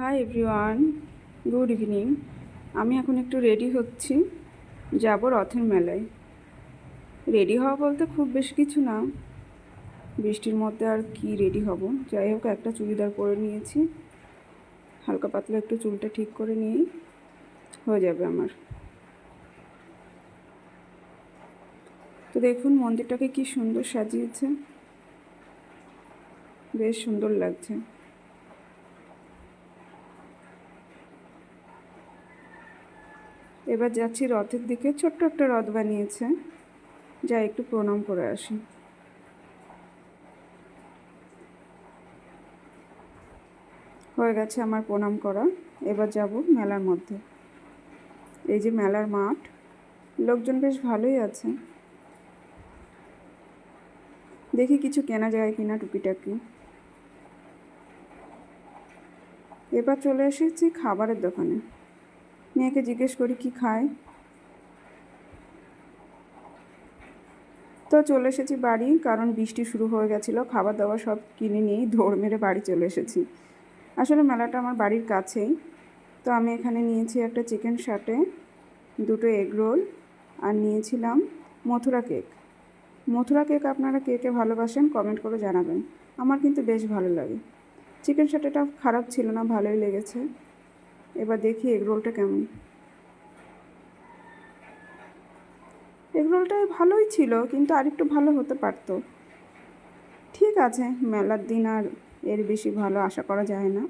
Hi everyone, good evening. আমি এখন একটু রেডি হচ্ছি, যাব রথের মেলায়। রেডি হওয়া বলতে খুব বেশি কিছু না, বৃষ্টির মধ্যে আর কি রেডি হব। যাই হোক, একটা চুড়িদার পরে নিয়েছি, হালকা পাতলা একটু চুলটা ঠিক করে নিয়েই হয়ে যাবে আমার। তো দেখুন মন্দিরটাকে কি সুন্দর সাজিয়েছে, বেশ সুন্দর লাগছে। এবার যাচ্ছি রথের দিকে। ছোট্ট একটা রথ বানিয়েছে, যাই একটু প্রণাম করে আসি। হয়ে গেছে আমার প্রণাম করা, এবার যাব মেলার মধ্যে। এই যে মেলার মাঠ, লোকজন বেশ ভালোই আছে। দেখি কিছু কেনা যায় কিনা টুকিটাকি। এবার চলে এসেছি খাবারের দোকানে। মেয়েকে জিজ্ঞেস করি কি খায়। তো চলে এসেছি বাড়ি, কারণ বৃষ্টি শুরু হয়ে গেছিলো। খাবার দাবার সব কিনে নিয়েই দৌড় মেরে বাড়ি চলে এসেছি। আসলে মেলাটা আমার বাড়ির কাছেই। তো আমি এখানে নিয়েছি একটা চিকেন সাটে, দুটো এগ রোল, আর নিয়েছিলাম মথুরা কেক। মথুরা কেক আপনারা কে কে ভালোবাসেন কমেন্ট করে জানাবেন। আমার কিন্তু বেশ ভালো লাগে। চিকেন সাটেটা খারাপ ছিল না, ভালোই লেগেছে। এবার দেখি এগ রোলটা কেমন। এগ রোলটা ভালোই ছিল, কিন্তু আরেকটু ভালো হতে পারতো। ঠিক আছে, মেলার দিন আর এর বেশি ভালো আশা করা যায় না।